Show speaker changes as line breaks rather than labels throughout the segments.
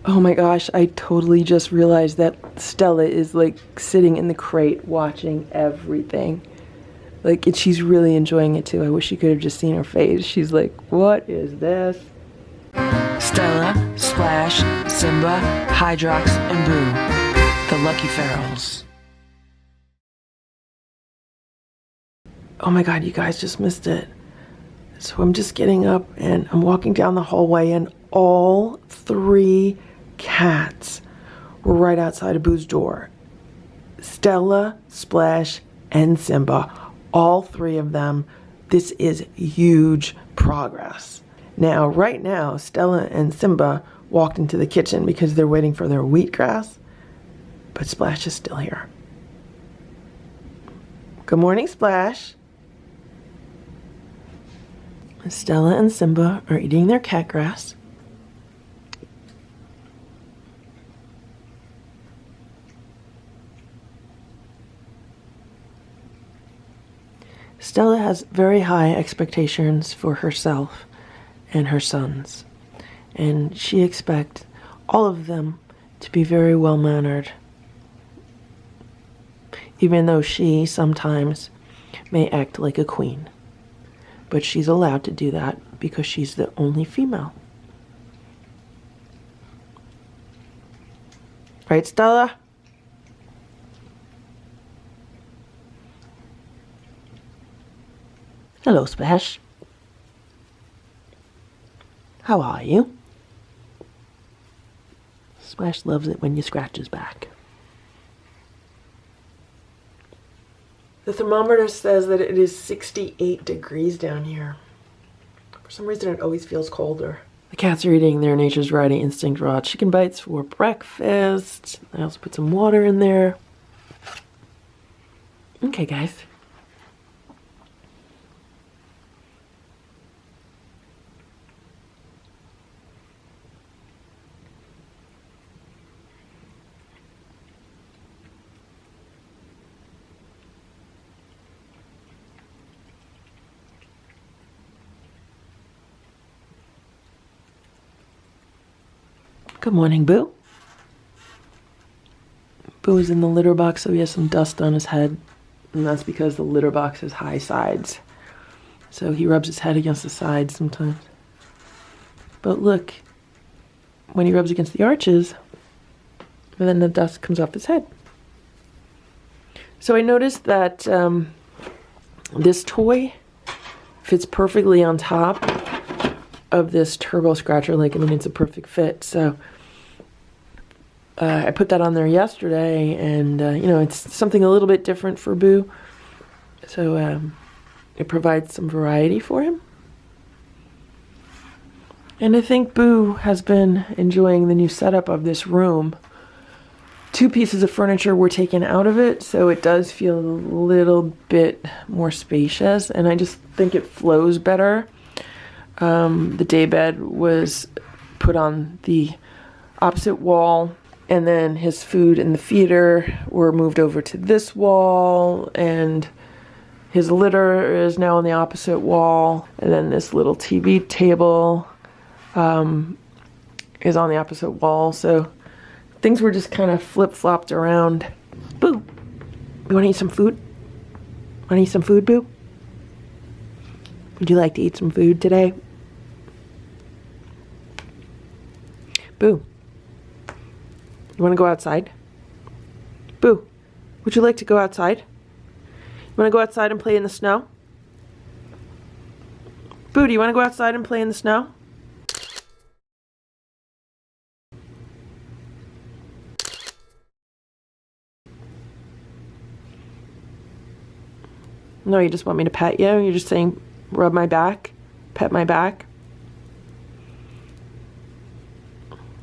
Oh my gosh, I totally just realized that Stella is like sitting in the crate watching everything. Like, and she's really enjoying it too. I wish you could have just seen her face. She's like, what is this?
Stella, Splash, Simba, Hydrox, and Boo, the LuckyFerals.
Oh my god, you guys just missed it. So I'm just getting up and I'm walking down the hallway and all three cats were right outside of Boo's door. Stella, Splash, and Simba. All three of them. This is huge progress. Now, right now, Stella and Simba walked into the kitchen because they're waiting for their wheatgrass, but Splash is still here. Good morning, Splash. Stella and Simba are eating their cat grass. Stella has very high expectations for herself and her sons, and she expects all of them to be very well-mannered, even though she sometimes may act like a queen. But she's allowed to do that because she's the only female. Right, Stella? Hello, Splash. How are you? Splash loves it when you scratch his back. The thermometer says that it is 68 degrees down here. For some reason, it always feels colder. The cats are eating their Nature's Variety Instinct raw chicken bites for breakfast. I also put some water in there. Okay, guys. Good morning, Boo. Boo is in the litter box, so he has some dust on his head, and that's because the litter box has high sides. So he rubs his head against the sides sometimes. But look, when he rubs against the arches, then the dust comes off his head. So I noticed that this toy fits perfectly on top of this turbo scratcher. Like, I mean, it's a perfect fit. So I put that on there yesterday, and you know, it's something a little bit different for Boo. So it provides some variety for him. And I think Boo has been enjoying the new setup of this room. 2 pieces of furniture were taken out of it, so it does feel a little bit more spacious, and I just think it flows better. The daybed was put on the opposite wall, and then his food and the feeder were moved over to this wall, and his litter is now on the opposite wall, and then this little TV table is on the opposite wall. So things were just kind of flip-flopped around. Boo, you want to eat some food? Want to eat some food, Boo? Would you like to eat some food today? Boo, you want to go outside? Boo, would you like to go outside? You want to go outside and play in the snow? Boo, do you want to go outside and play in the snow? No, you just want me to pet you? You're just saying, rub my back, pet my back?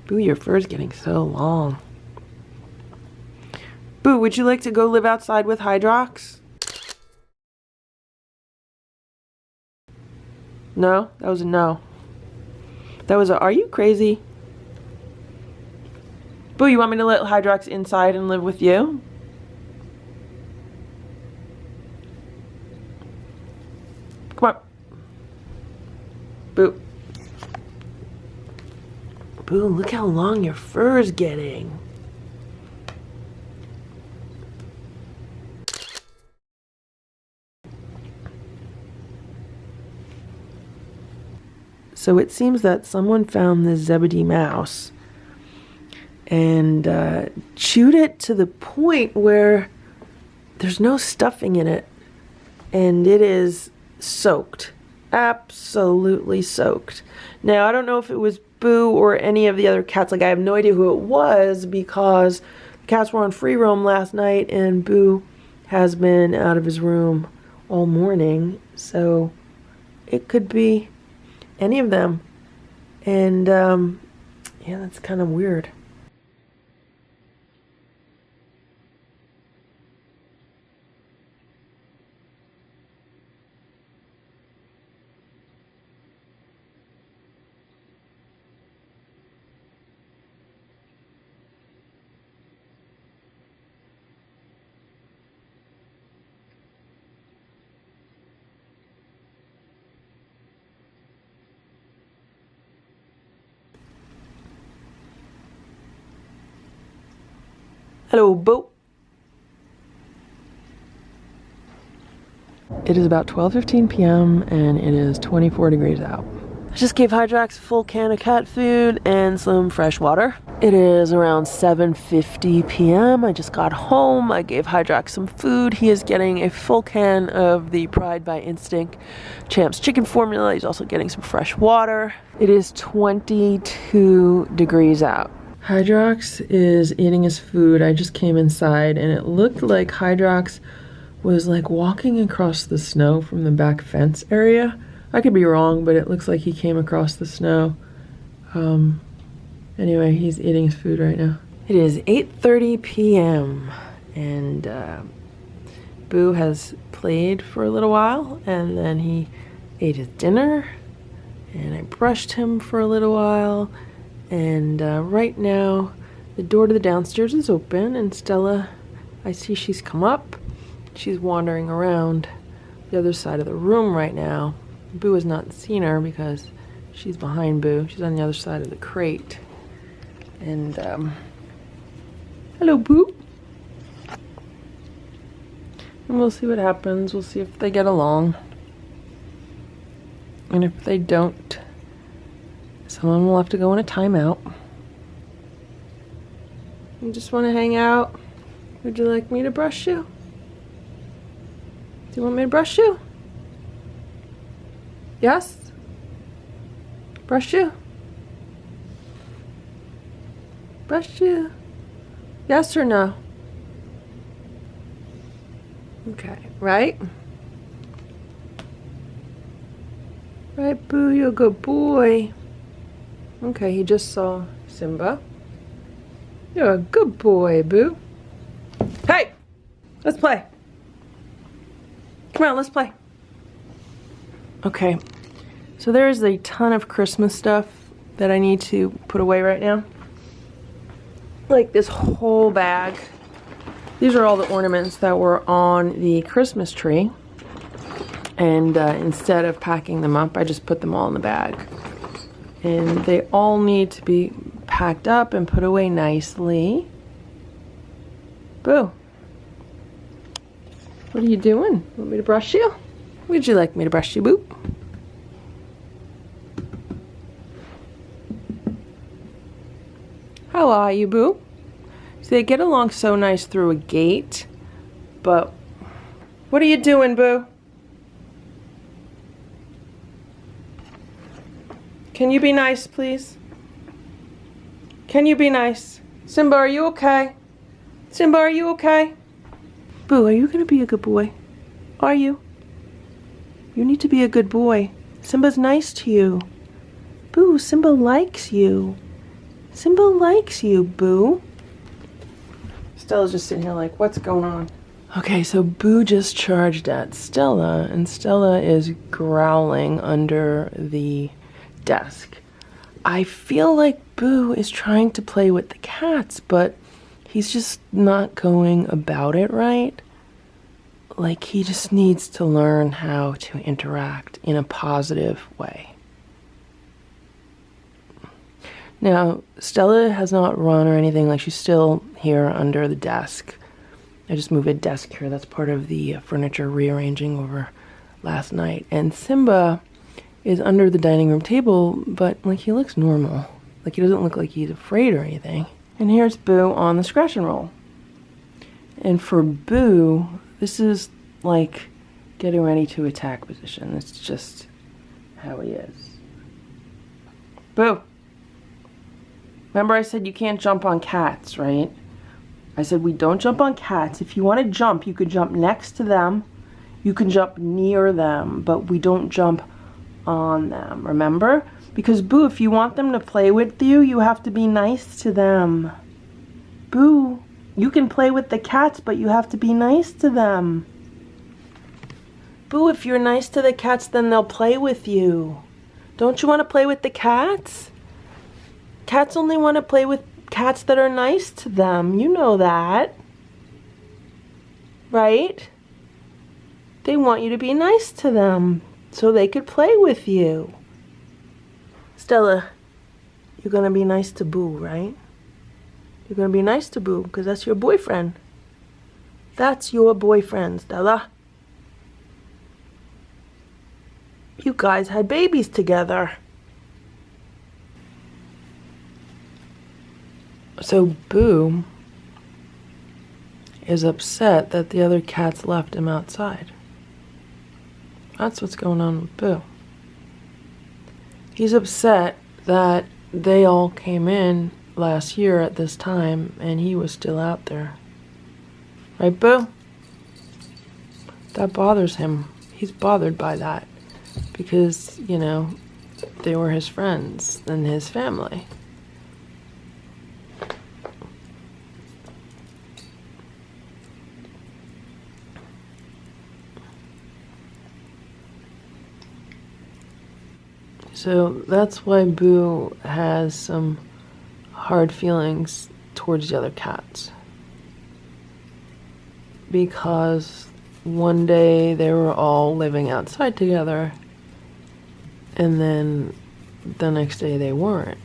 Boo, your fur's getting so long. Boo, would you like to go live outside with Hydrox? No? That was a no. That was a, are you crazy? Boo, you want me to let Hydrox inside and live with you? Come on. Boo. Boo, look how long your fur is getting. So it seems that someone found the Zebedee mouse and chewed it to the point where there's no stuffing in it, and it is soaked, absolutely soaked. Now, I don't know if it was Boo or any of the other cats. Like, I have no idea who it was because the cats were on free roam last night and Boo has been out of his room all morning, so it could be any of them. And yeah, that's kind of weird. Hello, Boo. It is about 12:15 p.m. and it is 24 degrees out. I just gave Hydrax a full can of cat food and some fresh water. It is around 7:50 p.m. I just got home. I gave Hydrax some food. He is getting a full can of the Pride by Instinct Champs chicken formula. He's also getting some fresh water. It is 22 degrees out. Hydrox is eating his food. I just came inside and it looked like Hydrox was like walking across the snow from the back fence area. I could be wrong, but it looks like he came across the snow. Anyway, he's eating his food right now. It is 8:30 p.m. and Boo has played for a little while and then he ate his dinner and I brushed him for a little while. And right now, the door to the downstairs is open, and Stella, I see she's come up. She's wandering around the other side of the room right now. Boo has not seen her because she's behind Boo. She's on the other side of the crate. And, hello, Boo. And we'll see what happens. We'll see if they get along. And if they don't, someone will have to go in a timeout. You just want to hang out? Would you like me to brush you? Do you want me to brush you? Yes? Brush you? Brush you? Yes or no? Okay, right? Right, Boo, you're a good boy. Okay, he just saw Simba. You're a good boy, Boo. Hey! Let's play. Come on, let's play. Okay, so there is a ton of Christmas stuff that I need to put away right now. Like this whole bag. These are all the ornaments that were on the Christmas tree. And instead of packing them up, I just put them all in the bag. And they all need to be packed up and put away nicely. Boo. What are you doing? Want me to brush you? Would you like me to brush you, Boo? How are you, Boo? See, they get along so nice through a gate, but what are you doing, Boo? Can you be nice, please? Can you be nice? Simba, are you okay? Simba, are you okay? Boo, are you gonna be a good boy? Are you? You need to be a good boy. Simba's nice to you. Boo, Simba likes you. Simba likes you, Boo. Stella's just sitting here like, what's going on? Okay, so Boo just charged at Stella, and Stella is growling under the desk. I feel like Boo is trying to play with the cats, but he's just not going about it right. Like, he just needs to learn how to interact in a positive way. Now, Stella has not run or anything. Like, she's still here under the desk. I just moved a desk here. That's part of the furniture rearranging over last night. And Simba is under the dining room table, but, like, he looks normal. Like, he doesn't look like he's afraid or anything. And here's Boo on the scratch and roll. And for Boo, this is, like, getting ready to attack position. It's just how he is. Boo! Remember I said you can't jump on cats, right? I said we don't jump on cats. If you want to jump, you could jump next to them. You can jump near them, but we don't jump on them, remember? Because, Boo, if you want them to play with you, you have to be nice to them. Boo, you can play with the cats, but you have to be nice to them. Boo, if you're nice to the cats, then they'll play with you. Don't you want to play with the cats? Cats only want to play with cats that are nice to them. You know that. Right? They want you to be nice to them so they could play with you. Stella, you're going to be nice to Boo, right? You're going to be nice to Boo because that's your boyfriend. That's your boyfriend, Stella. You guys had babies together. So Boo is upset that the other cats left him outside. That's what's going on with Boo. He's upset that they all came in last year at this time and he was still out there. Right, Boo? That bothers him. He's bothered by that because, you know, they were his friends and his family. So that's why Boo has some hard feelings towards the other cats. Because one day they were all living outside together, and then the next day they weren't.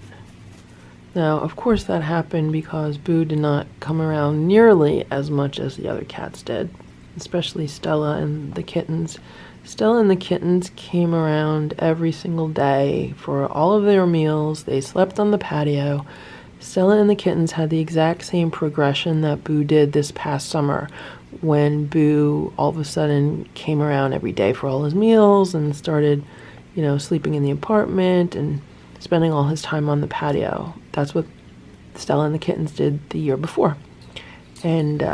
Now, of course that happened because Boo did not come around nearly as much as the other cats did, especially Stella and the kittens. Stella and the kittens came around every single day for all of their meals. They slept on the patio. Stella and the kittens had the exact same progression that Boo did this past summer, when Boo all of a sudden came around every day for all his meals and started, you know, sleeping in the apartment and spending all his time on the patio. That's what Stella and the kittens did the year before. And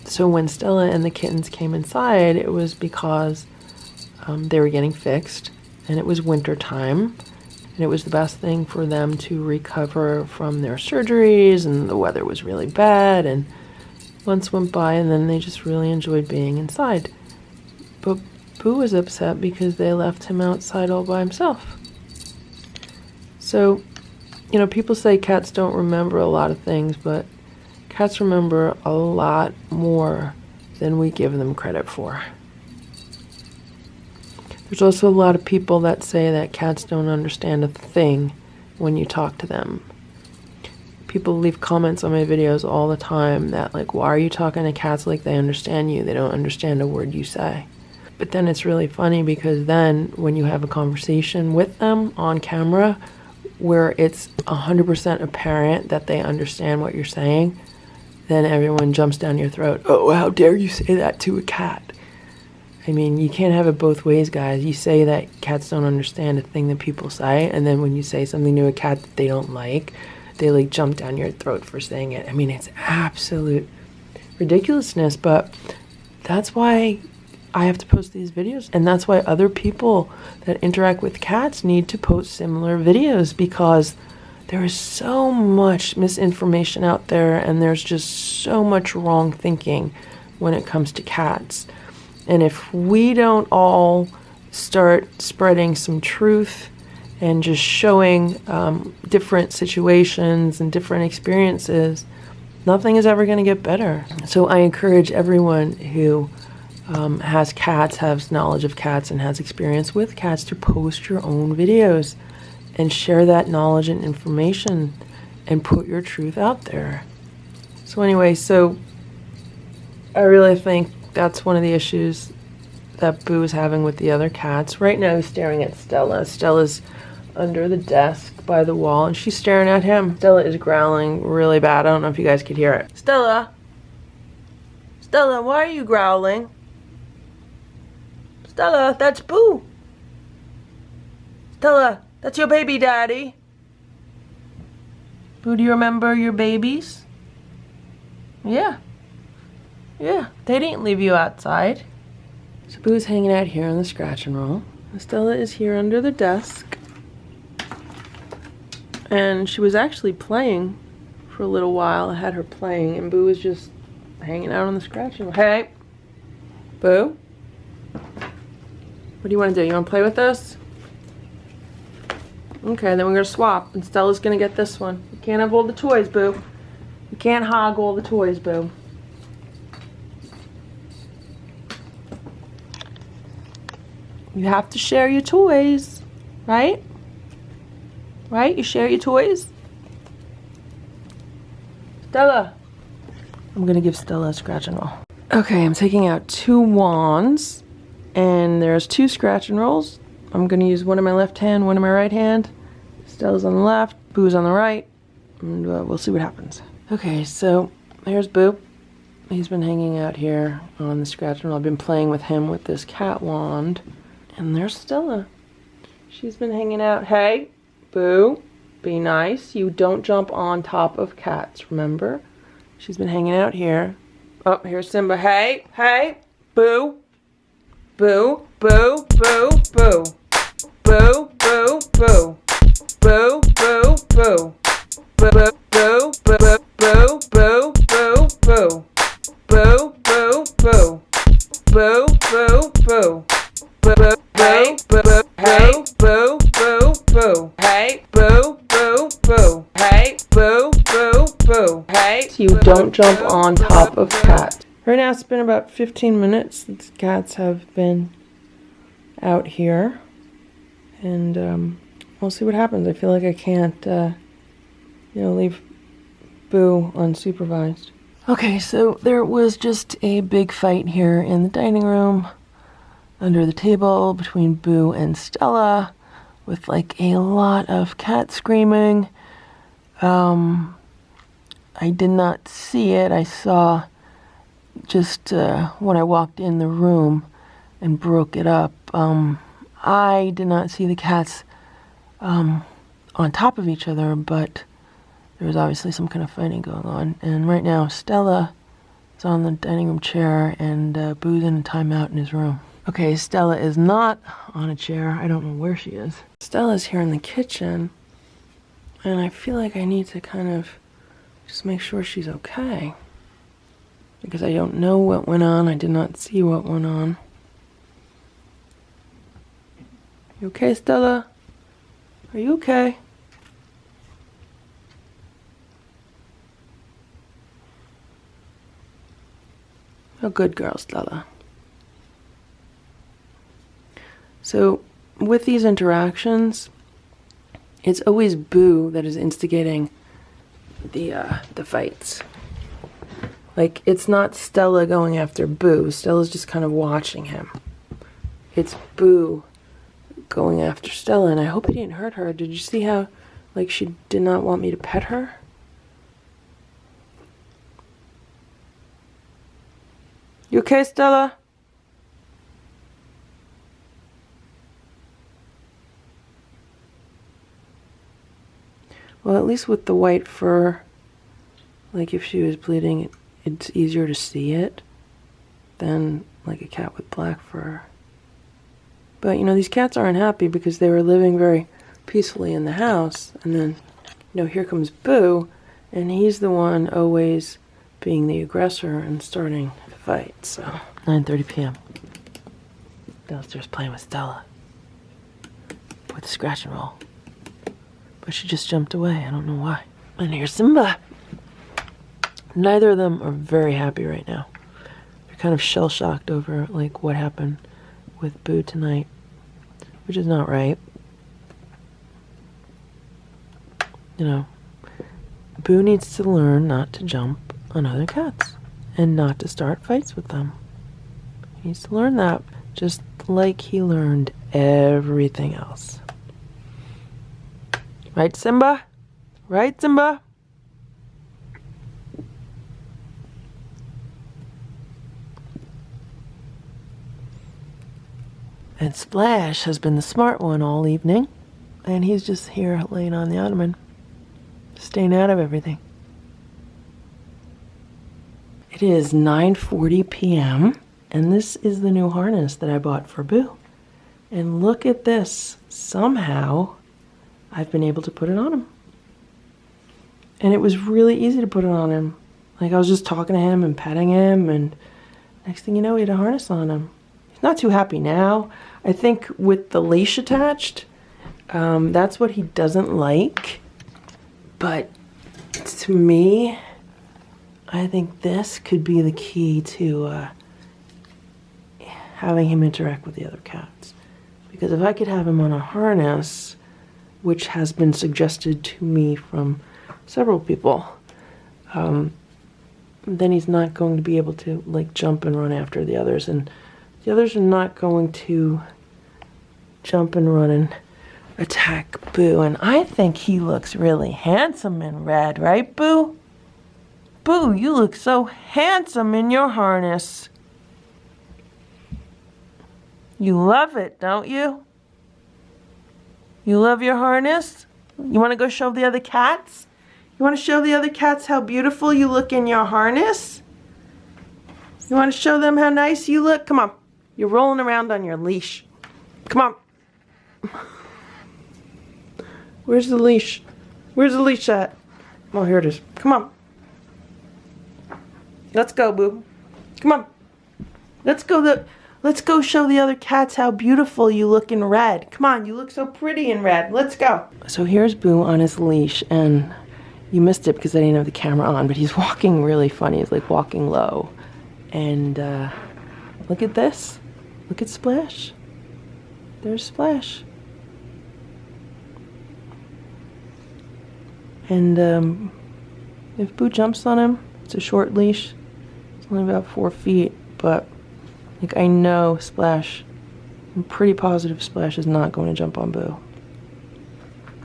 so when Stella and the kittens came inside, it was because they were getting fixed, and it was winter time, and it was the best thing for them to recover from their surgeries, and the weather was really bad, and months went by, and then they just really enjoyed being inside. But Boo was upset because they left him outside all by himself. So, you know, people say cats don't remember a lot of things, but cats remember a lot more than we give them credit for. There's also a lot of people that say that cats don't understand a thing when you talk to them. People leave comments on my videos all the time that, like, why are you talking to cats like they understand you? They don't understand a word you say. But then it's really funny because then when you have a conversation with them on camera where it's 100% apparent that they understand what you're saying, then everyone jumps down your throat. Oh, how dare you say that to a cat? I mean, you can't have it both ways, guys. You say that cats don't understand a thing that people say, and then when you say something to a cat that they don't like, they like jump down your throat for saying it. I mean, it's absolute ridiculousness, but that's why I have to post these videos, and that's why other people that interact with cats need to post similar videos, because there is so much misinformation out there, and there's just so much wrong thinking when it comes to cats. And if we don't all start spreading some truth and just showing different situations and different experiences, nothing is ever going to get better. So I encourage everyone who has cats, has knowledge of cats, and has experience with cats to post your own videos. and share that knowledge and information and put your truth out there. So anyway, so I really think that's one of the issues that Boo is having with the other cats. Right now he's staring at Stella. Stella's under the desk by the wall and she's staring at him. Stella is growling really bad. I don't know if you guys could hear it. Stella! Stella, why are you growling? Stella, that's Boo! Stella, that's your baby daddy. Boo, do you remember your babies? Yeah. Yeah, they didn't leave you outside. So Boo's hanging out here on the scratch and roll. Stella is here under the desk. And she was actually playing for a little while. I had her playing and Boo was just hanging out on the scratch and roll. Hey, Boo. What do you want to do? You want to play with us? Okay, then we're going to swap and Stella's going to get this one. You can't have all the toys, Boo. You can't hog all the toys, Boo. You have to share your toys, right? Right? You share your toys? Stella. I'm going to give Stella a scratch and roll. Okay, I'm taking out 2 wands and there's 2 scratch and rolls. I'm going to use one in my left hand, one in my right hand. Stella's on the left, Boo's on the right, and we'll see what happens. Okay, so here's Boo. He's been hanging out here on the scratch and roll. I've been playing with him with this cat wand. And there's Stella. She's been hanging out. Hey, Boo, be nice. You don't jump on top of cats, remember? She's been hanging out here. Oh, here's Simba. Hey, hey, Boo. Boo, Boo, Boo, Boo. Boo, Boo, Boo. Boo, Boo, Boo. Boo, Boo, Boo, Boo, Boo, Boo, Boo. Boo, Boo, Boo. Boo, Boo, Boo. Boo, hey, boo, hey, boo, boo, boo, hey, boo, boo, boo, hey, boo, boo, boo, hey. So you don't jump on top of cats. Right now it's been about 15 minutes since cats have been out here. And we'll see what happens. I feel like I can't, leave Boo unsupervised. Okay, so there was just a big fight here in the dining room. Under the table between Boo and Stella with like a lot of cat screaming. I did not see it. I saw just when I walked in the room and broke it up. I did not see the cats on top of each other, but there was obviously some kind of fighting going on. And right now Stella is on the dining room chair and Boo's in a timeout in his room. Okay, Stella is not on a chair. I don't know where she is. Stella's here in the kitchen, and I feel like I need to kind of just make sure she's okay. Because I don't know what went on. I did not see what went on. You okay, Stella? Are you okay? A good girl, Stella. So with these interactions, it's always Boo that is instigating the fights. Like, it's not Stella going after Boo. Stella's just kind of watching him. It's Boo going after Stella, and I hope he didn't hurt her. Did you see how, like, she did not want me to pet her? You okay, Stella? Well, at least with the white fur, like if she was bleeding, it's easier to see it than like a cat with black fur. But, these cats aren't happy because they were living very peacefully in the house. And then, here comes Boo, and he's the one always being the aggressor and starting the fight. So, 9:30 p.m. Downstairs playing with Stella. With the scratch and roll. But she just jumped away. I don't know why. And here's Simba. Neither of them are very happy right now. They're kind of shell-shocked over, like, what happened with Boo tonight. Which is not right. You know, Boo needs to learn not to jump on other cats and not to start fights with them. He needs to learn that, just like he learned everything else. Right, Simba? Right, Simba? And Splash has been the smart one all evening, and he's just here laying on the ottoman, staying out of everything. It is 9:40 p.m., and this is the new harness that I bought for Boo. And look at this. Somehow, I've been able to put it on him. And it was really easy to put it on him. Like, I was just talking to him and petting him, and next thing you know, he had a harness on him. He's not too happy now. I think with the leash attached, that's what he doesn't like. But to me, I think this could be the key to having him interact with the other cats. Because if I could have him on a harness, which has been suggested to me from several people, then he's not going to be able to like jump and run after the others, and the others are not going to jump and run and attack Boo. And I think he looks really handsome in red, right, Boo? Boo, you look so handsome in your harness. You love it, don't you? You love your harness? You want to go show the other cats? You want to show the other cats how beautiful you look in your harness? You want to show them how nice you look? Come on. You're rolling around on your leash. Come on. Where's the leash? Where's the leash at? Oh, here it is. Come on. Let's go, Boo. Come on. Let's go show the other cats how beautiful you look in red. Come on, you look so pretty in red. Let's go. So here's Boo on his leash, and you missed it because I didn't have the camera on, but he's walking really funny. He's like walking low. And look at this. Look at Splash. There's Splash. And if Boo jumps on him, it's a short leash. It's only about 4 feet, but like I know Splash, I'm pretty positive Splash is not going to jump on Boo.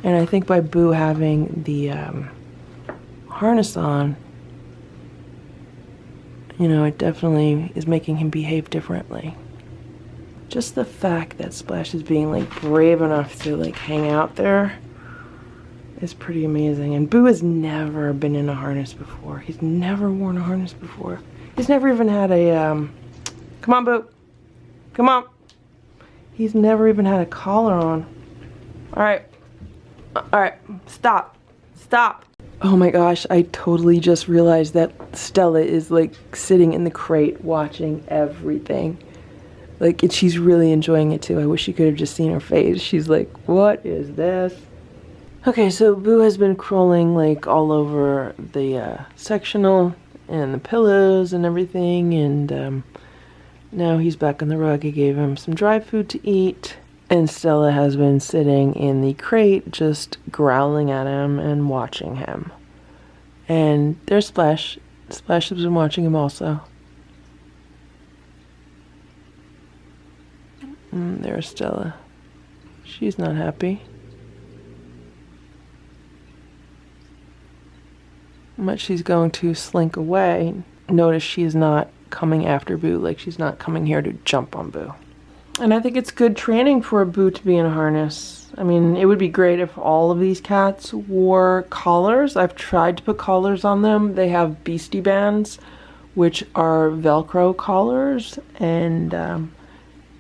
And I think by Boo having the harness on, you know, it definitely is making him behave differently. Just the fact that Splash is being like brave enough to like hang out there is pretty amazing. And Boo has never been in a harness before. He's never worn a harness before. He's never even had a, come on, Boo. Come on. He's never even had a collar on. All right. Stop. Stop. Oh my gosh, I totally just realized that Stella is like sitting in the crate watching everything. Like, and she's really enjoying it too. I wish you could have just seen her face. She's like, what is this? Okay, so Boo has been crawling like all over the sectional and the pillows and everything, and now he's back on the rug. I gave him some dry food to eat, and Stella has been sitting in the crate just growling at him and watching him. And there's Splash. Splash has been watching him also. There's Stella. She's not happy. But she's going to slink away. Notice she's not coming after Boo, like she's not coming here to jump on Boo. And I think it's good training for a Boo to be in a harness. I mean, it would be great if all of these cats wore collars. I've tried to put collars on them. They have Beastie Bands, which are Velcro collars, and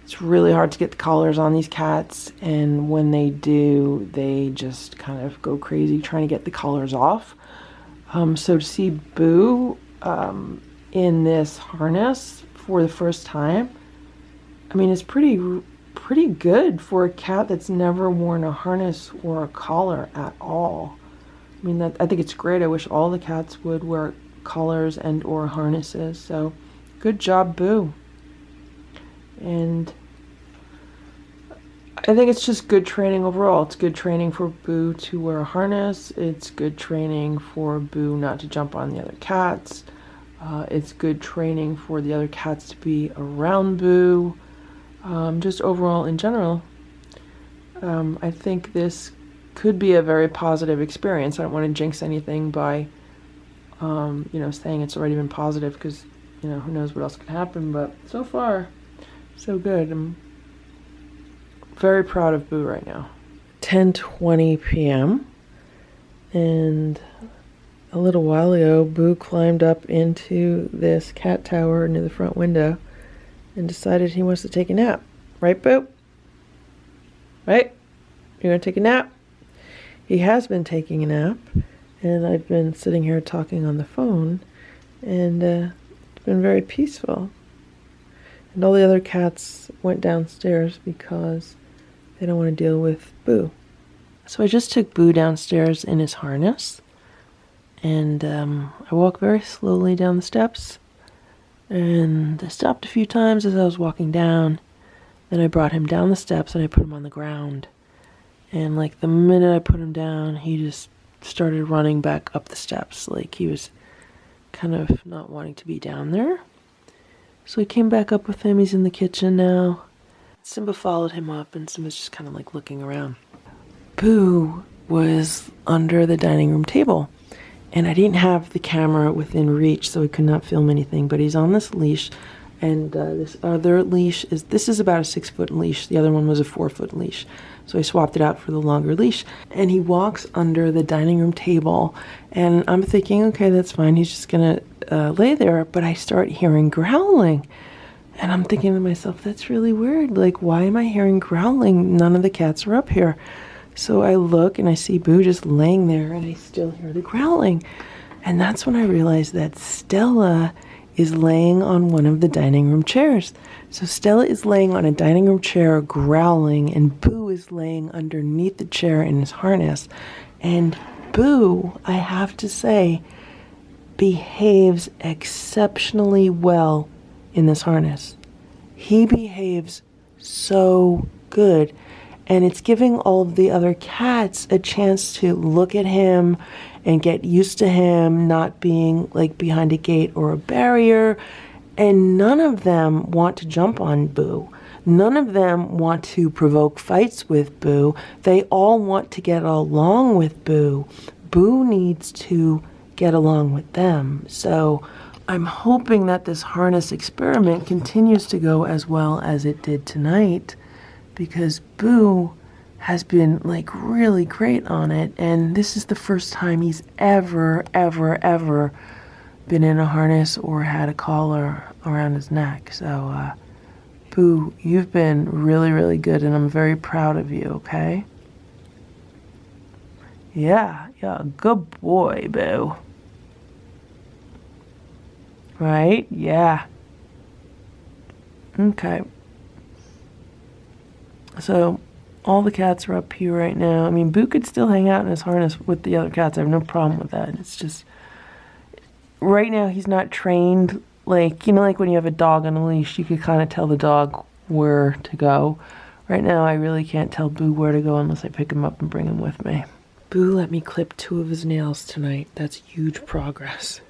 it's really hard to get the collars on these cats, and when they do, they just kind of go crazy trying to get the collars off. So to see Boo in this harness for the first time, I mean, it's pretty good for a cat that's never worn a harness or a collar at all. I mean, I think it's great. I wish all the cats would wear collars and or harnesses. So good job, Boo. And I think it's just good training overall. It's good training for Boo to wear a harness. It's good training for Boo not to jump on the other cats. It's good training for the other cats to be around Boo. Just overall, in general, I think this could be a very positive experience. I don't want to jinx anything by, saying it's already been positive because, who knows what else could happen. But so far, so good. I'm very proud of Boo right now. 10:20 p.m. and a little while ago, Boo climbed up into this cat tower near the front window and decided he wants to take a nap. Right, Boo? Right? You want to take a nap? He has been taking a nap, and I've been sitting here talking on the phone, and it's been very peaceful. And all the other cats went downstairs because they don't want to deal with Boo. So I just took Boo downstairs in his harness, and I walked very slowly down the steps, and I stopped a few times as I was walking down. Then I brought him down the steps and I put him on the ground. And like the minute I put him down, he just started running back up the steps. Like he was kind of not wanting to be down there. So I came back up with him. He's in the kitchen now. Simba followed him up, and Simba's just kind of like looking around. Boo was under the dining room table, and I didn't have the camera within reach, so I could not film anything, but he's on this leash, and this other leash is about a 6-foot leash. The other one was a 4-foot leash, so I swapped it out for the longer leash. And he walks under the dining room table, and I'm thinking, okay, that's fine, he's just gonna lay there. But I start hearing growling, and I'm thinking to myself, that's really weird. Like, why am I hearing growling? None of the cats are up here. So I look and I see Boo just laying there, and I still hear the growling. And that's when I realized that Stella is laying on one of the dining room chairs. So Stella is laying on a dining room chair growling, and Boo is laying underneath the chair in his harness. And Boo, I have to say, behaves exceptionally well in this harness. He behaves so good. And it's giving all of the other cats a chance to look at him and get used to him not being like behind a gate or a barrier. And none of them want to jump on Boo. None of them want to provoke fights with Boo. They all want to get along with Boo. Boo needs to get along with them. So I'm hoping that this harness experiment continues to go as well as it did tonight, because Boo has been like really great on it, and this is the first time he's ever been in a harness or had a collar around his neck. So Boo, you've been really good, and I'm very proud of you, okay? Yeah, good boy, Boo. Right? Yeah. Okay. So all the cats are up here right now. I mean, Boo could still hang out in his harness with the other cats. I have no problem with that. It's just, right now he's not trained. Like, like when you have a dog on a leash, you could kind of tell the dog where to go. Right now, I really can't tell Boo where to go unless I pick him up and bring him with me. Boo let me clip 2 of his nails tonight. That's huge progress.